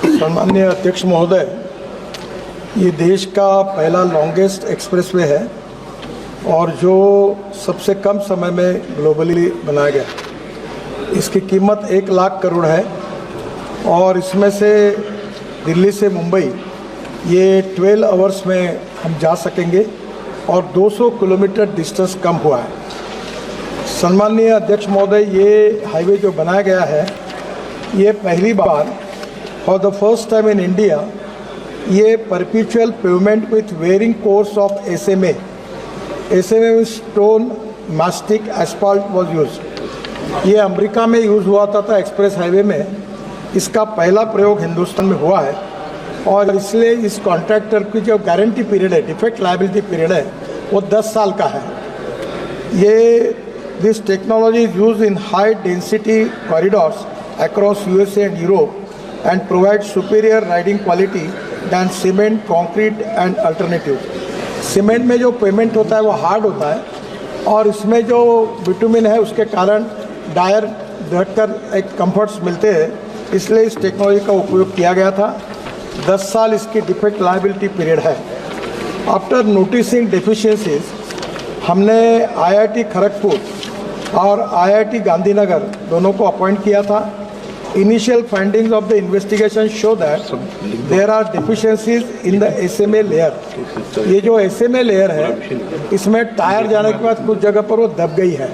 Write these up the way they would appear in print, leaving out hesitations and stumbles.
सम्माननीय अध्यक्ष महोदय, ये देश का पहला लॉन्गेस्ट एक्सप्रेसवे है और जो सबसे कम समय में ग्लोबली बनाया गया। इसकी कीमत 1 लाख करोड़ है और इसमें से दिल्ली से मुंबई ये 12 आवर्स में हम जा सकेंगे और 200 किलोमीटर डिस्टेंस कम हुआ है। सम्माननीय अध्यक्ष महोदय, ये हाईवे जो बनाया गया है ये पहली बार for the first time in India ये perpetual pavement with wearing course of SMA में stone mastic asphalt was use. ये अमेरिका में यूज़ हुआ था एक्सप्रेस हाईवे में। इसका पहला प्रयोग हिंदुस्तान में हुआ है और इसलिए इस कॉन्ट्रैक्टर की जो गारंटी पीरियड है, डिफेक्ट लायबिलिटी पीरियड है, वो 10 साल का है। ये this technology is use in high density corridors across USA and Europe and provides superior riding quality than cement, concrete and alternatives. Cement में जो पेमेंट होता है वो हार्ड होता है और इसमें जो बिटुमिन है उसके कारण टायर ढककर एक कंफर्ट्स मिलते हैं, इसलिए इस टेक्नोलॉजी का उपयोग किया गया था। 10 साल इसकी डिफेक्ट लायबिलिटी पीरियड है। आफ्टर नोटिसिंग डेफिशिएंसीज हमने IIT खड़गपुर और IIT गांधीनगर दोनों को अपॉइंट किया था। Initial findings of the investigation show that there are deficiencies in the SMA layer. ये जो SMA layer है इसमें टायर जाने के बाद कुछ जगह पर वो दब गई है,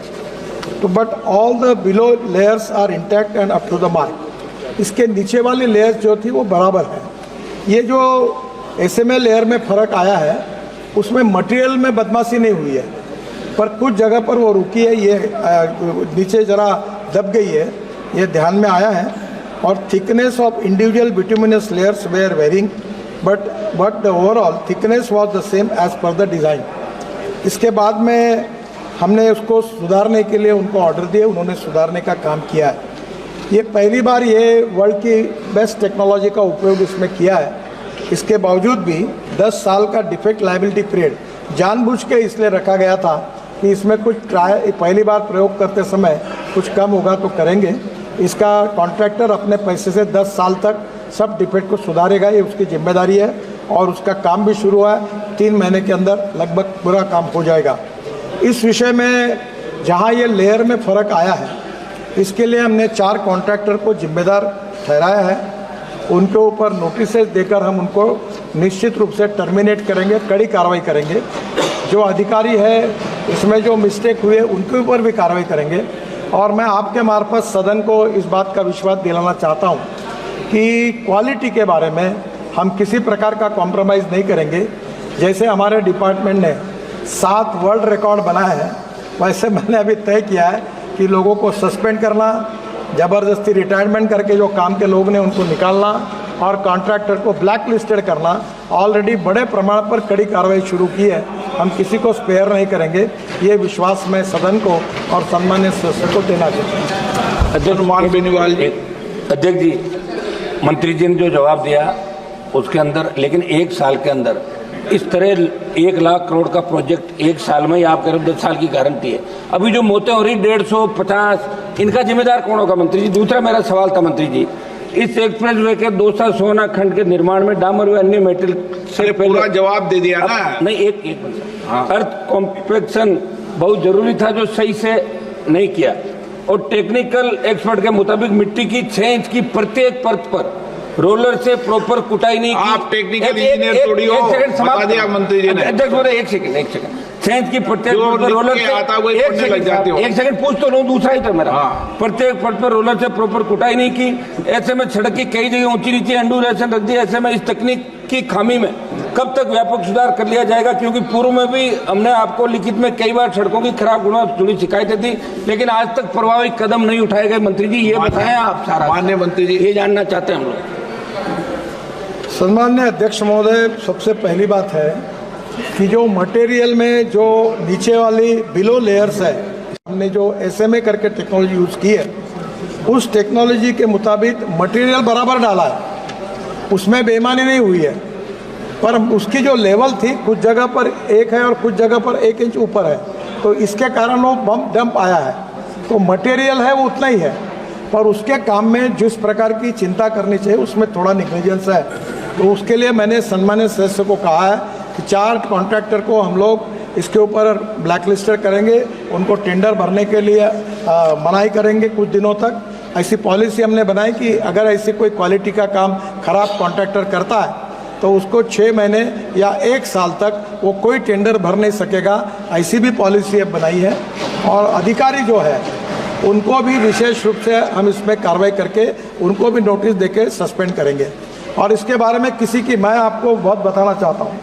तो but all the below layers are intact and up to the mark. इसके नीचे वाली लेयर जो थी वो बराबर है। ये जो SMA लेयर में फ़र्क आया है उसमें मटेरियल में बदमाशी नहीं हुई है, पर कुछ जगह पर वो रुकी है, ये नीचे ज़रा दब गई है, ये ध्यान में आया है। और thickness of individual bituminous layers were varying but the overall thickness was the same as per the design. इसके बाद में हमने उसको सुधारने के लिए उनको ऑर्डर दिए, उन्होंने सुधारने का काम किया है। ये पहली बार ये वर्ल्ड की बेस्ट टेक्नोलॉजी का उपयोग इसमें किया है। इसके बावजूद भी 10 साल का डिफेक्ट लायबिलिटी पीरियड जानबूझ के इसलिए रखा गया था कि इसमें कुछ पहली बार प्रयोग करते समय कुछ कम होगा तो करेंगे। इसका कॉन्ट्रैक्टर अपने पैसे से 10 साल तक सब डिफेक्ट को सुधारेगा, ये उसकी जिम्मेदारी है और उसका काम भी शुरू हुआ है। 3 महीने के अंदर लगभग पूरा काम हो जाएगा। इस विषय में जहां ये लेयर में फ़र्क आया है इसके लिए हमने 4 कॉन्ट्रैक्टर को जिम्मेदार ठहराया है। उनके ऊपर नोटिस देकर हम उनको निश्चित रूप से टर्मिनेट करेंगे, कड़ी कार्रवाई करेंगे। जो अधिकारी है इसमें जो मिस्टेक हुए उनके ऊपर भी कार्रवाई करेंगे। और मैं आपके मार्फत सदन को इस बात का विश्वास दिलाना चाहता हूं कि क्वालिटी के बारे में हम किसी प्रकार का कॉम्प्रोमाइज़ नहीं करेंगे। जैसे हमारे डिपार्टमेंट ने 7 वर्ल्ड रिकॉर्ड बनाए हैं, वैसे मैंने अभी तय किया है कि लोगों को सस्पेंड करना, ज़बरदस्ती रिटायरमेंट करके जो काम के लोग ने उनको निकालना और कॉन्ट्रैक्टर को ब्लैक लिस्टेड करना। ऑलरेडी बड़े प्रमाण पर कड़ी कार्रवाई शुरू की है, हम किसी को स्पेयर नहीं करेंगे। ये विश्वास मैं सदन को और सम्मानित सदस्य को देना चाहता हूँ। अध्यक्ष बेनीवाल जी। अध्यक्ष जी, मंत्री जी ने जो जवाब दिया उसके अंदर, लेकिन 1 साल के अंदर इस तरह 1 लाख करोड़ का प्रोजेक्ट 1 साल में, आप कह रहे 10 साल की गारंटी है। अभी जो मौतें हो रही 150, इनका जिम्मेदार कौन होगा मंत्री जी? दूसरा मेरा सवाल था मंत्री जी, इस एक्सप्रेस वे के 200 सोना खंड के निर्माण में डामर व अन्य मेटल से पूरा जवाब दे दिया ना। नहीं, एक अर्थ कॉम्पैक्शन बहुत जरूरी था जो सही से नहीं किया। और टेक्निकल एक्सपर्ट के मुताबिक मिट्टी की 6 इंच की प्रत्येक परत पर रोलर से प्रॉपर कुटाई नहीं की। आप टेक्निकल इंजीनियर थोड़ी हो, बता दिया मंत्री जी ने। अध्यक्ष बोले एक सेकंड 6 इंच की प्रत्येक परत पर रोलर से, एक सेकंड पूछ तो लूं, दूसरा ही तो मेरा। प्रत्येक परत पर रोलर से प्रॉपर कुटाई नहीं की। ऐसे में सड़क की कई जगह ऊंची नीची एंडूरेशन रख दी। ऐसे में इस तकनीक की खामी में कब तक व्यापक सुधार कर लिया जाएगा? क्योंकि पूर्व में भी हमने आपको लिखित में कई बार सड़कों की खराब गुणवत्ता जुड़ी शिकायतें थी, लेकिन आज तक प्रभावी कदम नहीं उठाए गए। मंत्री जी ये बताएं आप सारा। माननीय मंत्री जी, ये जानना चाहते हैं हम लोग। सम्माननीय अध्यक्ष महोदय, सबसे पहली बात है कि जो मटेरियल में जो नीचे वाली बिलो लेयर्स है, हमने जो SMA करके टेक्नोलॉजी यूज़ की है, उस टेक्नोलॉजी के मुताबिक मटेरियल बराबर डाला है, उसमें बेईमानी नहीं हुई है। पर उसकी जो लेवल थी कुछ जगह पर 1 है और कुछ जगह पर 1 इंच ऊपर है, तो इसके कारण वो बम्प डंप आया है। तो मटेरियल है वो उतना ही है, पर उसके काम में जिस प्रकार की चिंता करनी चाहिए उसमें थोड़ा निग्लिजेंस है। तो उसके लिए मैंने सम्मानित सदस्य को कहा है कि 4 कॉन्ट्रैक्टर को हम लोग इसके ऊपर ब्लैकलिस्टेड करेंगे, उनको टेंडर भरने के लिए मनाही करेंगे कुछ दिनों तक। ऐसी पॉलिसी हमने बनाई कि अगर ऐसी कोई क्वालिटी का काम खराब कॉन्ट्रैक्टर करता है तो उसको 6 महीने या 1 साल तक वो कोई टेंडर भर नहीं सकेगा, ऐसी भी पॉलिसी अब बनाई है। और अधिकारी जो है उनको भी विशेष रूप से हम इसमें कार्रवाई करके उनको भी नोटिस देके सस्पेंड करेंगे। और इसके बारे में किसी की, मैं आपको बहुत बताना चाहता हूँ,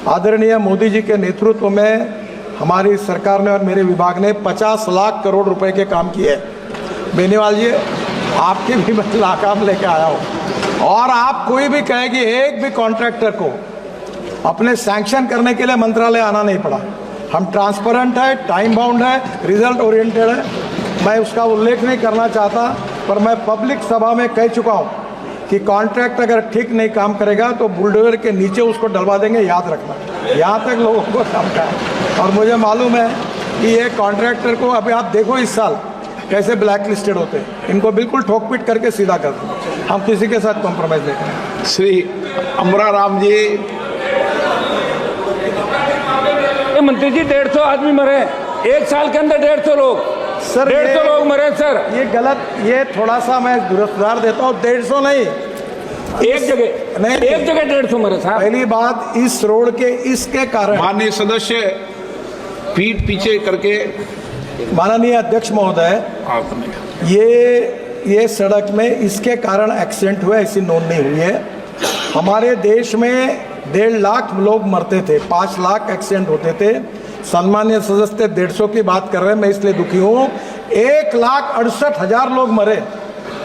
आदरणीय मोदी जी के नेतृत्व में हमारी सरकार ने और मेरे विभाग ने 50 लाख करोड़ रुपए के काम किए। बेनीवाल जी, आपके भी मैं काम लेके आया हूँ। और आप कोई भी कहेगी, एक भी कॉन्ट्रैक्टर को अपने सैंक्शन करने के लिए मंत्रालय आना नहीं पड़ा। हम ट्रांसपेरेंट है, टाइम बाउंड है, रिजल्ट ओरिएंटेड है। मैं उसका उल्लेख नहीं करना चाहता, पर मैं पब्लिक सभा में कह चुका हूँ कि कॉन्ट्रैक्ट अगर ठीक नहीं काम करेगा तो बुलडोजर के नीचे उसको डलवा देंगे, याद रखना। यहाँ तक लोगों को समझा है। और मुझे मालूम है कि ये कॉन्ट्रैक्टर को अभी आप देखो इस साल कैसे ब्लैक लिस्टेड होते हैं, इनको बिल्कुल ठोक पीट करके सीधा कर दो। हम किसी के साथ कॉम्प्रोमाइज नहीं करेंगे। श्री अमरा राम जी, मंत्री जी 150 आदमी मरे 1 साल के अंदर, 150 लोग सर, 150 लोग मरे सर। ये गलत, ये थोड़ा सा मैं सुधार देता हूँ। 150 नहीं, एक जगह नहीं, एक जगह 150 मरे साहब। पहली बात, इस रोड के इसके कारण, माननीय सदस्य पीठ पीछे करके, माननीय अध्यक्ष महोदय, ये सड़क में इसके कारण एक्सीडेंट हुए, ऐसी नोंद नहीं हुई है। हमारे देश में 1.5 लाख लोग मरते थे, 5 लाख एक्सीडेंट होते थे। सम्मानीय सदस्य 150 की बात कर रहे हैं, मैं इसलिए दुखी हूँ। 1,68,000 लोग मरे,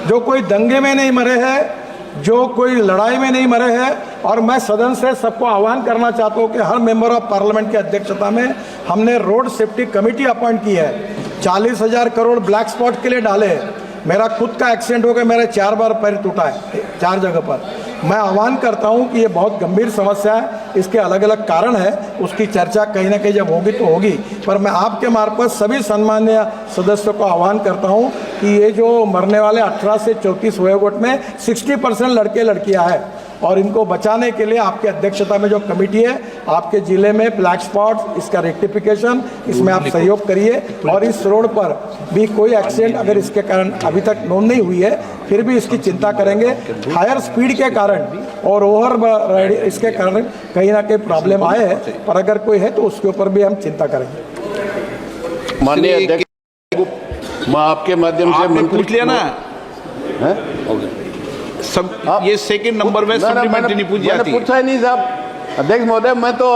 जो कोई दंगे में नहीं मरे हैं, जो कोई लड़ाई में नहीं मरे हैं। और मैं सदन से सबको आह्वान करना चाहता हूँ कि हर मेंबर ऑफ पार्लियामेंट की अध्यक्षता में हमने रोड सेफ्टी कमेटी अपॉइंट की है। 40,000 करोड़ ब्लैक स्पॉट के लिए डाले हैं। मेरा खुद का एक्सीडेंट हो गया, मेरे 4 बार पैर टूटा है 4 जगह पर। मैं आह्वान करता हूं कि ये बहुत गंभीर समस्या है, इसके अलग अलग कारण है, उसकी चर्चा कहीं ना कहीं जब होगी तो होगी। पर मैं आपके मार्फत सभी सम्मानीय सदस्यों को आह्वान करता हूं कि ये जो मरने वाले 18 से 34 वयोगोट में 60% लड़के लड़कियां हैं, और इनको बचाने के लिए आपकी अध्यक्षता में जो कमेटी है, आपके जिले में ब्लैक स्पॉट, इसका रेक्टिफिकेशन, इसमें आप सहयोग करिए। और इस रोड पर भी कोई एक्सीडेंट अगर इसके कारण अभी तक नोंद नहीं हुई है, फिर भी इसकी चिंता करेंगे। हायर स्पीड के कारण और ओवर राइड इसके कारण कहीं ना कहीं प्रॉब्लम आए हैं, पर अगर कोई है तो उसके ऊपर भी हम चिंता करेंगे। माननीय अध्यक्ष, मैं आपके माध्यम से आपने पूछ लिया ना, सब ये सेकंड नंबर में सप्लीमेंट्री नहीं पूछ जाती। पूछा ही नहीं साहब। अध्यक्ष महोदय, मैं तो